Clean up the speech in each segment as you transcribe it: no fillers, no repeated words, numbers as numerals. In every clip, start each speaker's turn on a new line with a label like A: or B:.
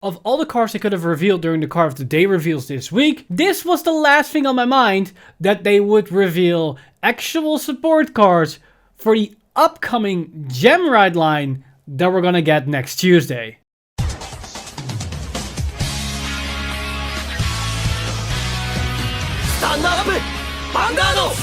A: Of all the cards they could have revealed during the Card of the Day reveals this week, this was the last thing on my mind, that they would reveal actual support cards for the upcoming Gem Ride line that we're gonna get next Tuesday.
B: Stand up! Vanguard!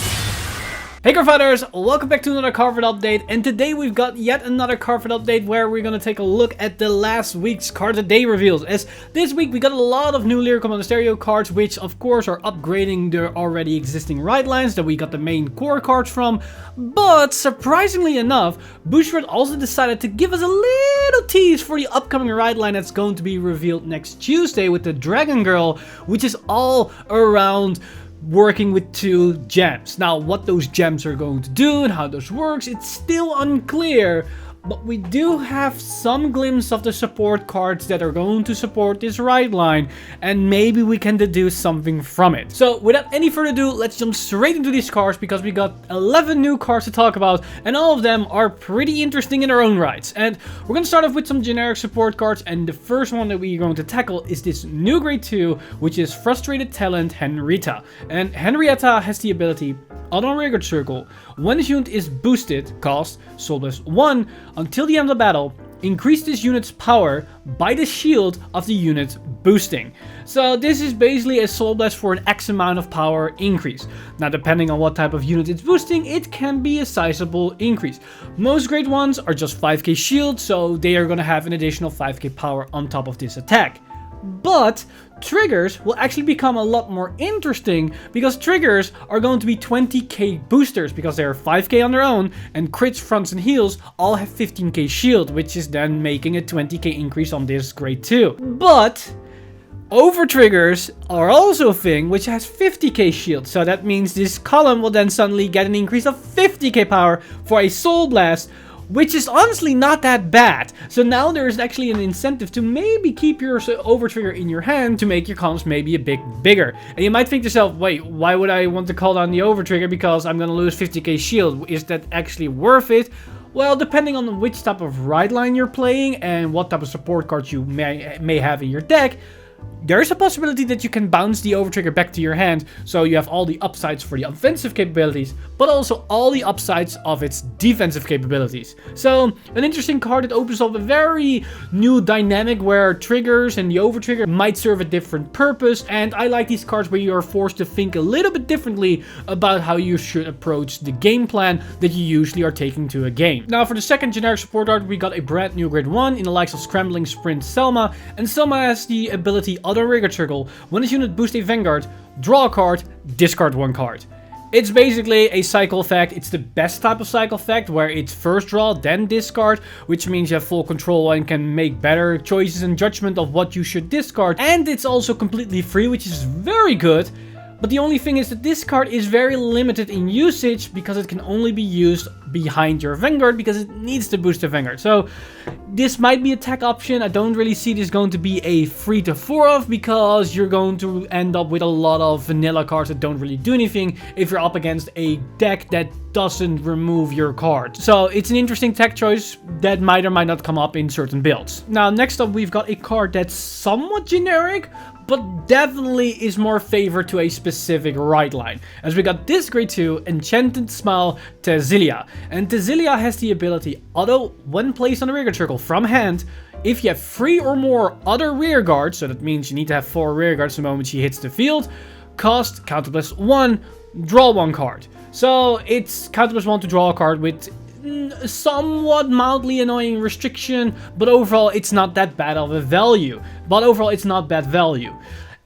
A: Hey Cardfighters, welcome back to another Cardfight update, and today we've got yet another Cardfight update where we're gonna take a look at the last week's Card of the Day reveals. As this week we got a lot of new Lyrical Monasterio cards, which of course are upgrading their already existing ride lines that we got the main core cards from, but surprisingly enough, Bushiroad also decided to give us a little tease for the upcoming ride line that's going to be revealed next Tuesday with the Dragon Girl, which is all around working with 2 gems. Now, what those gems are going to do and how this works, it's still unclear, but we do have some glimpse of the support cards that are going to support this ride line, and maybe we can deduce something from it. So without any further ado, let's jump straight into these cards, because we got 11 new cards to talk about, and all of them are pretty interesting in their own rights. And we're going to start off with some generic support cards, and the first one that we're going to tackle is this new grade 2, which is Frustrated Talent Henrietta. And Henrietta has the ability on Rearguard Circle. When this unit is boosted, cost Soul Blast 1 until the end of the battle, increase this unit's power by the shield of the unit boosting. So this is basically a Soul Blast for an X amount of power increase. Now, depending on what type of unit it's boosting, it can be a sizable increase. Most grade ones are just 5k shield, so they are going to have an additional 5k power on top of this attack. But triggers will actually become a lot more interesting, because triggers are going to be 20k boosters, because they are 5k on their own, and crits, fronts and heals all have 15k shield, which is then making a 20k increase on this grade 2. But over triggers are also a thing which has 50k shield, so that means this column will then suddenly get an increase of 50k power for a Soul Blast, which is honestly not that bad. So now there's actually an incentive to maybe keep your over trigger in your hand to make your columns maybe a bit bigger. And you might think to yourself, wait, why would I want to call down the over trigger because I'm gonna lose 50k shield? Is that actually worth it? Well, depending on which type of ride line you're playing and what type of support cards you may have in your deck, there is a possibility that you can bounce the overtrigger back to your hand, so you have all the upsides for the offensive capabilities, but also all the upsides of its defensive capabilities. So, an interesting card that opens up a very new dynamic where triggers and the overtrigger might serve a different purpose, and I like these cards where you are forced to think a little bit differently about how you should approach the game plan that you usually are taking to a game. Now, for the second generic support card, we got a brand new grade 1 in the likes of Scrambling Sprint Selma, and Selma has the ability Auto Rearguard Circle. When this unit boosts a Vanguard, draw a card, discard 1 card. It's basically a cycle effect. It's the best type of cycle effect, where it's first draw, then discard, which means you have full control and can make better choices and judgment of what you should discard. And it's also completely free, which is very good. But the only thing is that this card is very limited in usage, because it can only be used behind your Vanguard, because it needs to boost the Vanguard. So this might be a tech option. I don't really see this going to be a 3 to 4 of, because you're going to end up with a lot of vanilla cards that don't really do anything if you're up against a deck that doesn't remove your card. So it's an interesting tech choice that might or might not come up in certain builds. Now, next up, we've got a card that's somewhat generic, but definitely is more favored to a specific ride line, as we got this grade 2 Enchanted Smile Tezilia. And Tezilia has the ability auto when placed on the rearguard circle from hand. If you have 3 or more other rear guards, so that means you need to have 4 rear guards the moment she hits the field, cost counter plus 1, draw 1 card. So it's counter plus 1 to draw a card with somewhat mildly annoying restriction, but overall it's not that bad of a value.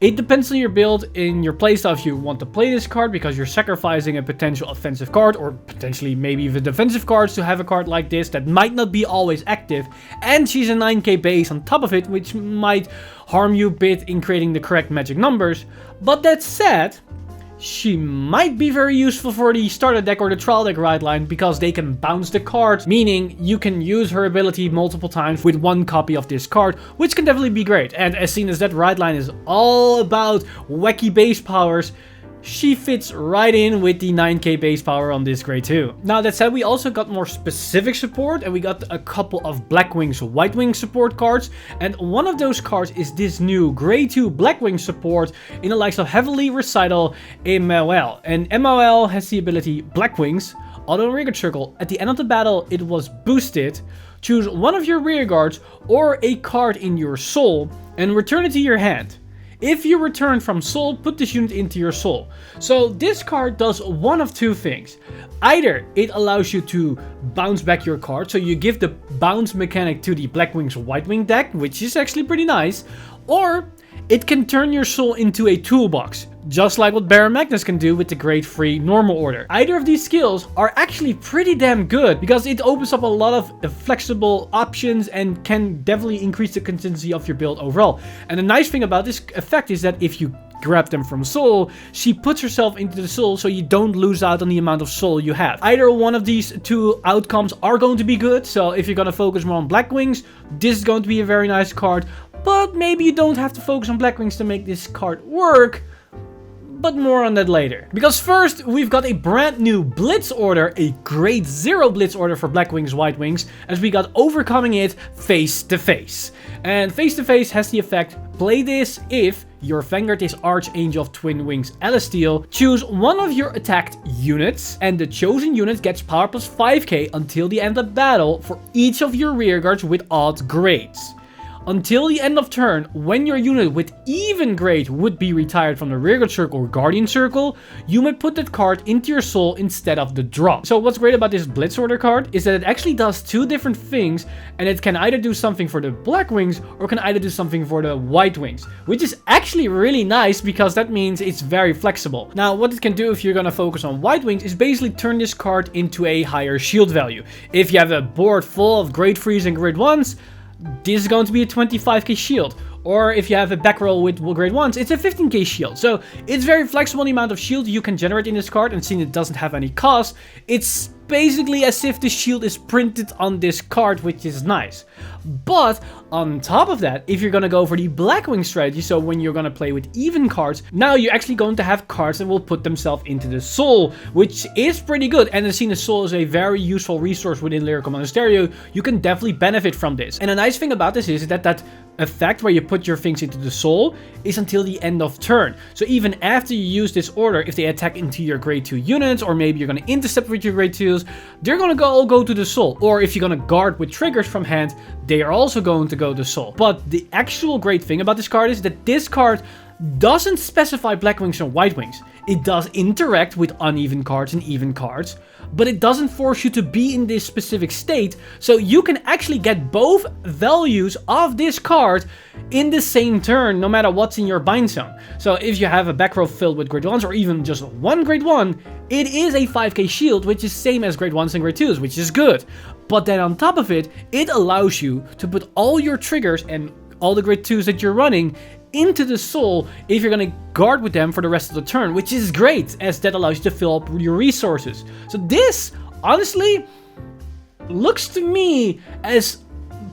A: It depends on your build in your playstyle if you want to play this card, because you're sacrificing a potential offensive card or potentially maybe even defensive cards to have a card like this that might not be always active. And she's a 9k base on top of it, which might harm you a bit in creating the correct magic numbers. But that said, she might be very useful for the starter deck or the trial deck ride line, because they can bounce the cards, meaning you can use her ability multiple times with 1 copy of this card, which can definitely be great. And as seen as that ride line is all about wacky base powers, she fits right in with the 9k base power on this grade 2. Now that said, we also got more specific support, and we got a couple of Black Wings, White Wings support cards, and one of those cards is this new grade 2 Black Wing support in the likes of heavily recital MOL. And MOL has the ability Black Wings, auto rearguard circle. At the end of the battle, it was boosted. Choose one of your rear guards or a card in your soul and return it to your hand. If you return from soul, put this unit into your soul. So this card does one of two things. Either it allows you to bounce back your card, so you give the bounce mechanic to the Black Wings White Wing deck, which is actually pretty nice, or it can turn your soul into a toolbox, just like what Baron Magnus can do with the grade 3 normal order. Either of these skills are actually pretty damn good, because it opens up a lot of flexible options and can definitely increase the consistency of your build overall. And the nice thing about this effect is that if you grab them from soul, she puts herself into the soul, so you don't lose out on the amount of soul you have. Either one of these two outcomes are going to be good, so if you're going to focus more on Black Wings, this is going to be a very nice card. But maybe you don't have to focus on Black Wings to make this card work. But more on that later. Because first, we've got a brand new Blitz order, a grade 0 Blitz order for Black Wings, White Wings, as we got Overcoming It face to face. And face to face has the effect, play this if your Vanguard is Archangel of Twin Wings Celestial, choose one of your attacked units, and the chosen unit gets power plus 5k until the end of battle for each of your rear guards with odd grades. Until the end of turn, when your unit with even grade would be retired from the rearguard circle or guardian circle, you may put that card into your soul instead of the drop. So what's great about this Blitz order card is that it actually does two different things, and it can either do something for the Black Wings or can either do something for the White Wings, which is actually really nice because that means it's very flexible. Now what it can do if you're gonna focus on White Wings is basically turn this card into a higher shield value. If you have a board full of grade 3s and grade 1s, this is going to be a 25k shield. Or if you have a back roll with grade 1s, it's a 15k shield. So it's very flexible, the amount of shield you can generate in this card, and seeing it doesn't have any cost, it's basically as if the shield is printed on this card, which is nice. But on top of that, if you're gonna go for the Black Wing strategy, so when you're gonna play with even cards, now you're actually going to have cards that will put themselves into the soul, which is pretty good. And as seen, the soul is a very useful resource within Lyrical Monasterio. You can definitely benefit from this. And a nice thing about this is that that effect where you put your things into the soul is until the end of turn. So even after you use this order, if they attack into your grade 2 units, or maybe you're going to intercept with your grade 2s, they're going to all go to the soul. Or if you're going to guard with triggers from hand, they are also going to go to soul. But the actual great thing about this card is that this card doesn't specify Black Wings or White Wings. It does interact with uneven cards and even cards, but it doesn't force you to be in this specific state, so you can actually get both values of this card in the same turn, no matter what's in your bind zone. So if you have a back row filled with grade 1s or even just one grade 1, it is a 5k shield, which is same as grade 1s and grade 2s, which is good. But then on top of it, it allows you to put all your triggers and all the grade 2s that you're running into the soul if you're gonna guard with them for the rest of the turn, which is great, as that allows you to fill up your resources. So this, honestly, looks to me as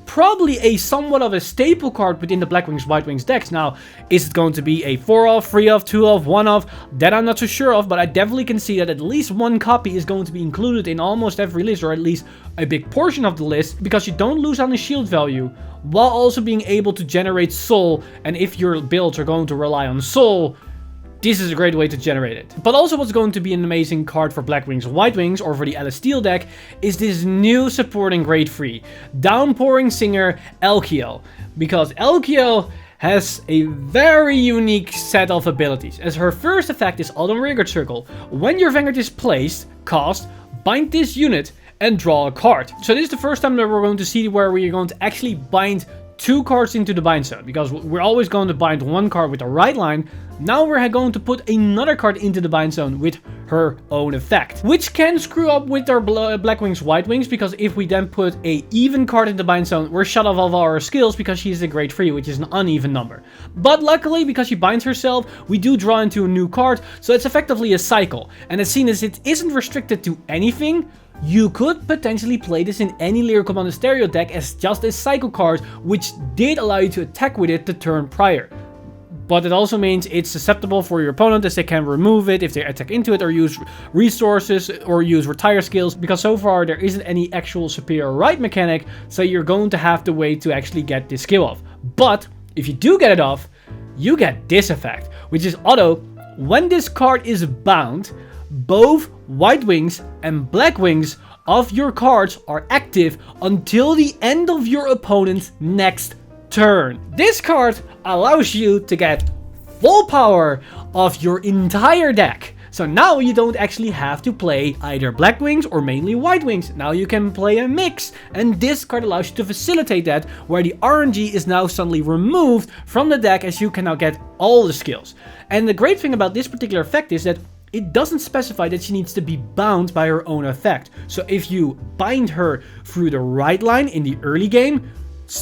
A: probably a somewhat of a staple card within the Black Wings, White Wings decks. Now, is it going to be a 4-off, 3-off, 2-off, 1-off? That I'm not so sure of, but I definitely can see that at least one copy is going to be included in almost every list, or at least a big portion of the list, because you don't lose on the shield value, while also being able to generate soul. And if your builds are going to rely on soul, this is a great way to generate it. But also what's going to be an amazing card for Black Wings, White Wings, or for the Celestial deck, is this new supporting grade 3, Downpouring Singer Elkiel. Because Elkiel has a very unique set of abilities, as her first effect is Autumn Rearguard Circle. When your Vanguard is placed, cast, bind this unit, and draw a card. So this is the first time that we're going to see where we're going to actually bind two cards into the bind zone, because we're always going to bind one card with the right line. Now we're going to put another card into the bind zone with her own effect, which can screw up with our Black Wings, White Wings, because if we then put a even card in the bind zone, we're shut off of our skills because she's a grade 3, which is an uneven number. But luckily, because she binds herself, we do draw into a new card, so it's effectively a cycle. And as seen as it isn't restricted to anything, you could potentially play this in any Lyrical Monasterio deck as just a cycle card, which did allow you to attack with it the turn prior. but it also means it's susceptible for your opponent as they can remove it if they attack into it or use resources or use retire skills, because so far there isn't any actual superior right mechanic, so you're going to have to wait to actually get this skill off. But if you do get it off, you get this effect, which is auto. When this card is bound, both white wings and black wings of your cards are active until the end of your opponent's next turn. This card allows you to get full power of your entire deck. So now you don't actually have to play either black wings or mainly white wings. Now you can play a mix, and this card allows you to facilitate that, where the RNG is now suddenly removed from the deck as you can now get all the skills. And the great thing about this particular effect is that it doesn't specify that she needs to be bound by her own effect. So if you bind her through the right line in the early game,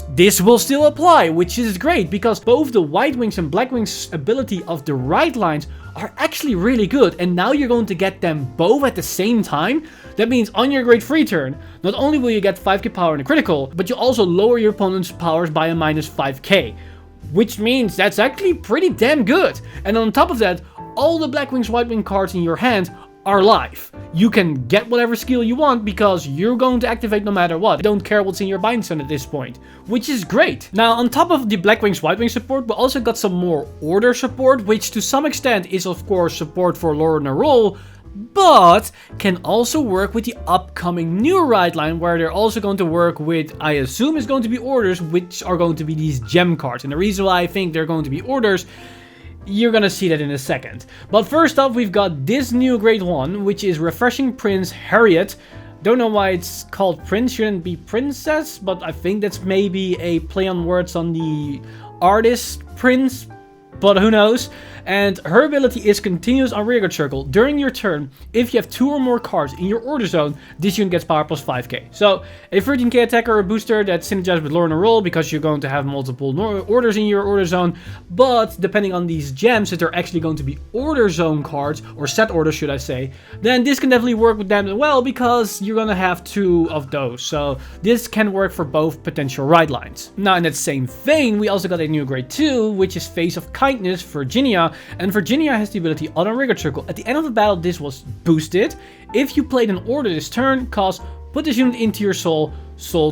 A: this will still apply, which is great because both the white wings and black wings ability of the right lines are actually really good, and now you're going to get them both at the same time. That means on your grade 3 turn, not only will you get 5k power in a critical, but you also lower your opponent's powers by a minus 5k, which means that's actually pretty damn good. And on top of that, all the black wings, white wing cards in your hand are live. You can get whatever skill you want because you're going to activate no matter what. I don't care what's in your bind zone at this point, which is great. Now, on top of the black wings, white wings support, we also got some more order support, which to some extent is of course support for lore and role, but can also work with the upcoming new right line, where they're also going to work with, I assume is going to be orders, which are going to be these gem cards. And the reason why I think they're going to be orders, you're gonna see that in a second. But first off, we've got this new grade 1, which is Refreshing Prince Henrietta. Don't know why it's called Prince, shouldn't be Princess, but I think that's maybe a play on words on the artist Prince, but who knows. And her ability is continuous on rearguard circle. During your turn, if you have 2 or more cards in your order zone, this unit gets power plus 5k. So a 13k attacker or a booster that synergizes with lore and roll because you're going to have multiple orders in your order zone. But depending on these gems, that are actually going to be order zone cards, or set orders should I say, then this can definitely work with them as well because you're going to have 2 of those. So this can work for both potential right lines. Now in that same vein, we also got a new grade 2, which is Face of Kindness, Virginia. And Virginia has the ability Auto Rearguard Circle. At the end of the battle, this was boosted. If you played an order this turn, put this unit into your soul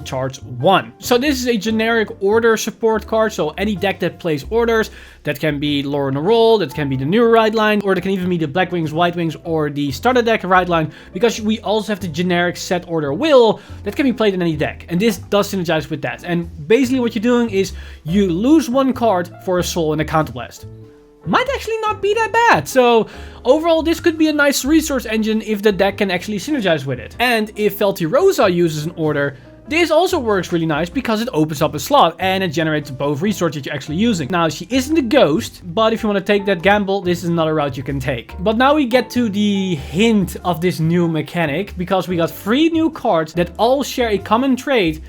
A: charge 1. So this is a generic order support card, so any deck that plays orders, that can be lore and roll, that can be the new right line, or that can even be the black wings, white wings, or the starter deck right line, because we also have the generic set order will that can be played in any deck, and this does synergize with that. And basically what you're doing is you lose 1 card for a soul and a counterblast. Might actually not be that bad. So overall, this could be a nice resource engine if the deck can actually synergize with it. And if Felty Rosa uses an order, this also works really nice because it opens up a slot and it generates both resources that you're actually using. Now, she isn't a ghost, but if you want to take that gamble, this is another route you can take. But now we get to the hint of this new mechanic, because we got 3 new cards that all share a common trait,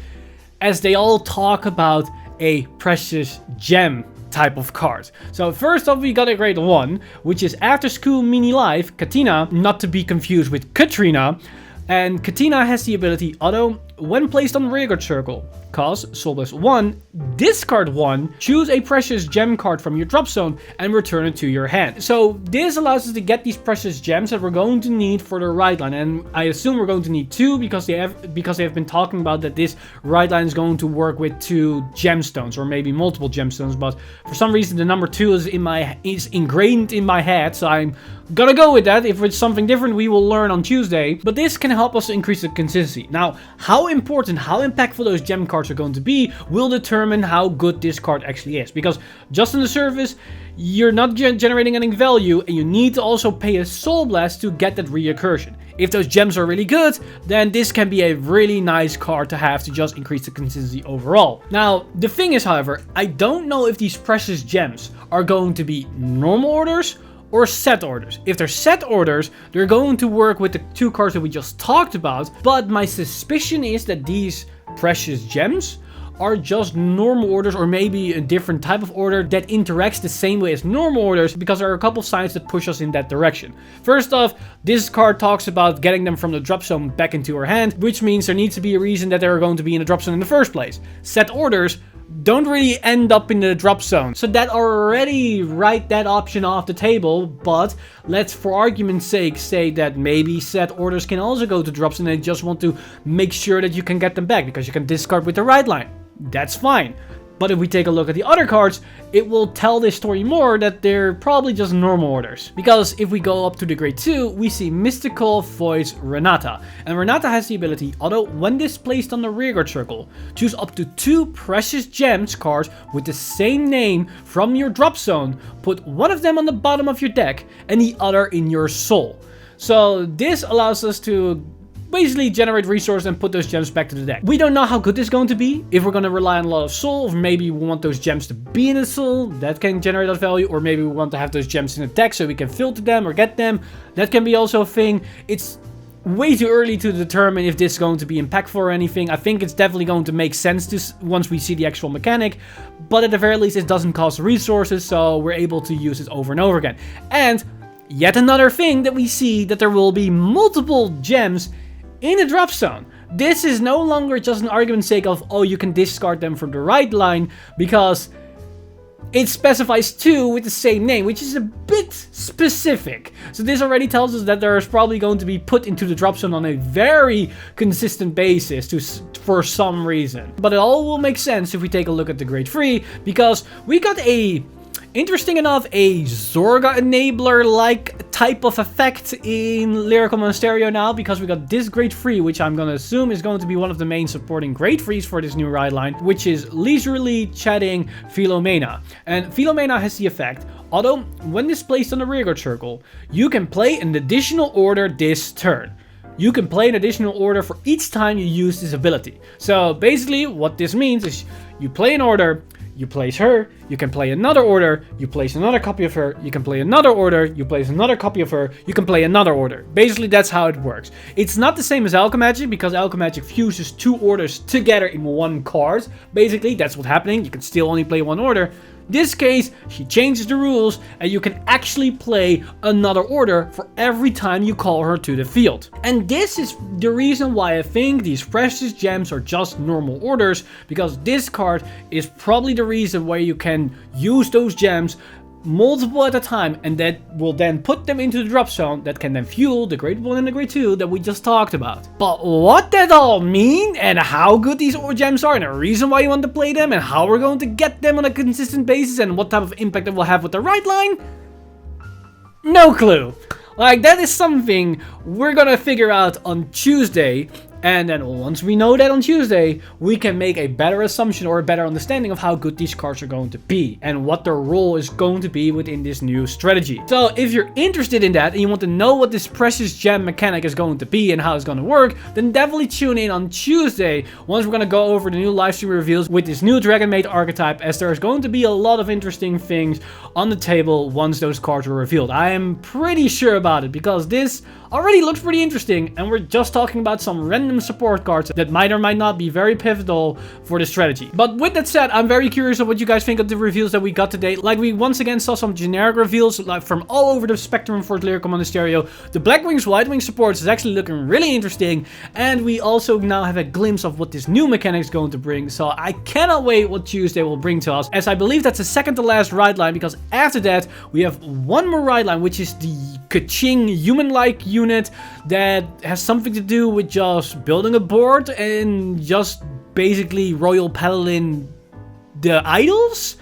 A: as they all talk about a precious gem type of card. So first off, we got a grade 1, which is After School Mini Life, Katina, not to be confused with Katrina. And Katina has the ability Auto, when placed on rearguard circle, cost Soul Blast 1, discard 1, choose a precious gem card from your drop zone and return it to your hand. So this allows us to get these precious gems that we're going to need for the right line, and I assume we're going to need 2 because they have been talking about that this right line is going to work with 2 gemstones, or maybe multiple gemstones, but for some reason the number 2 is ingrained in my head, so I'm gonna go with that. If it's something different, we will learn on Tuesday. But this can help us increase the consistency. Now, how important, how impactful those gem cards are going to be will determine how good this card actually is. Because just on the surface, you're not generating any value, and you need to also pay a Soul Blast to get that reoccursion. If those gems are really good, then this can be a really nice card to have to just increase the consistency overall. Now, the thing is, however, I don't know if these precious gems are going to be normal orders or set orders. If they're set orders, they're going to work with the 2 cards that we just talked about, but my suspicion is that these precious gems are just normal orders, or maybe a different type of order that interacts the same way as normal orders, because there are a couple of signs that push us in that direction. First off, this card talks about getting them from the drop zone back into our hand, which means there needs to be a reason that they're going to be in the drop zone in the first place. Set orders don't really end up in the drop zone, so that already write that option off the table. But let's, for argument's sake, say that maybe set orders can also go to drops and they just want to make sure that you can get them back because you can discard with the right line. That's fine. But if we take a look at the other cards, it will tell this story more that they're probably just normal orders. Because if we go up to the grade 2, we see Mystical Voice Renata. And Renata has the ability, although when displaced on the rearguard circle, choose up to 2 Precious Gems cards with the same name from your drop zone, put one of them on the bottom of your deck and the other in your soul. So this allows us to basically generate resources and put those gems back to the deck. We don't know how good this is going to be. If we're going to rely on a lot of soul, or maybe we want those gems to be in the soul, that can generate that value, or maybe we want to have those gems in the deck so we can filter them or get them. That can be also a thing. It's way too early to determine if this is going to be impactful or anything. I think it's definitely going to make sense once we see the actual mechanic, but at the very least it doesn't cost resources, so we're able to use it over and over again. And yet another thing that we see, that there will be multiple gems in the drop zone. This is no longer just an argument's sake of, oh, you can discard them from the right line, because it specifies 2 with the same name, which is a bit specific. So this already tells us that there's probably going to be put into the drop zone on a very consistent basis for some reason. But it all will make sense if we take a look at the grade 3, because we got interesting enough, a Zorga enabler-like type of effect in Lyrical Monasterio now, because we got this grade 3, which I'm gonna assume is going to be one of the main supporting grade 3s for this new ride line, which is Leisurely Chatting Philomena. And Philomena has the effect, although when displaced on the rearguard circle, you can play an additional order this turn. You can play an additional order for each time you use this ability. So basically what this means is you play an order, you place her, you can play another order, you place another copy of her, you can play another order, you place another copy of her, you can play another order. Basically, that's how it works. It's not the same as Alchemagic, because Alchemagic fuses 2 orders together in one card. Basically, that's what's happening. You can still only play one order. This case, she changes the rules and you can actually play another order for every time you call her to the field. And this is the reason why I think these precious gems are just normal orders, because this card is probably the reason why you can use those gems multiple at a time, and that will then put them into the drop zone that can then fuel the grade 1 and the grade 2 that we just talked about. But what that all mean, and how good these gems are, and the reason why you want to play them, and how we're going to get them on a consistent basis, and what type of impact it will have with the right line, no clue. Like, that is something we're gonna figure out on Tuesday. And then once we know that on Tuesday, we can make a better assumption or a better understanding of how good these cards are going to be and what their role is going to be within this new strategy. So if you're interested in that and you want to know what this precious gem mechanic is going to be and how it's going to work, then definitely tune in on Tuesday once we're going to go over the new livestream reveals with this new Dragon Maid archetype, as there's going to be a lot of interesting things on the table once those cards are revealed. I am pretty sure about it, because this already looks pretty interesting, and we're just talking about some random support cards that might or might not be very pivotal for the strategy. But with that said, I'm very curious of what you guys think of the reveals that we got today. Like, we once again saw some generic reveals like from all over the spectrum for Lyrical Monasterio. The Black Wings, White Wings supports is actually looking really interesting, and we also now have a glimpse of what this new mechanic is going to bring. So I cannot wait what Tuesday will bring to us, as I believe that's the second to last ride line, because after that we have one more ride line, which is the Kaching human-like unit that has something to do with just building a board and just basically Royal Paladin the idols.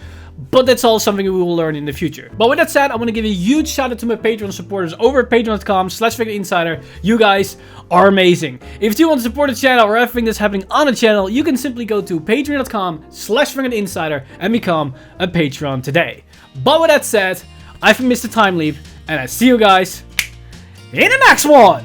A: But that's all something we will learn in the future. But with that said, I want to give a huge shout out to my Patreon supporters over at patreon.com/FigureInsider. You guys are amazing. If you want to support the channel or everything that's happening on the channel, you can simply go to patreon.com/FigureInsider and become a Patreon today. But with that said, I've been Mr. Time Leap, and I see you guys in the next one!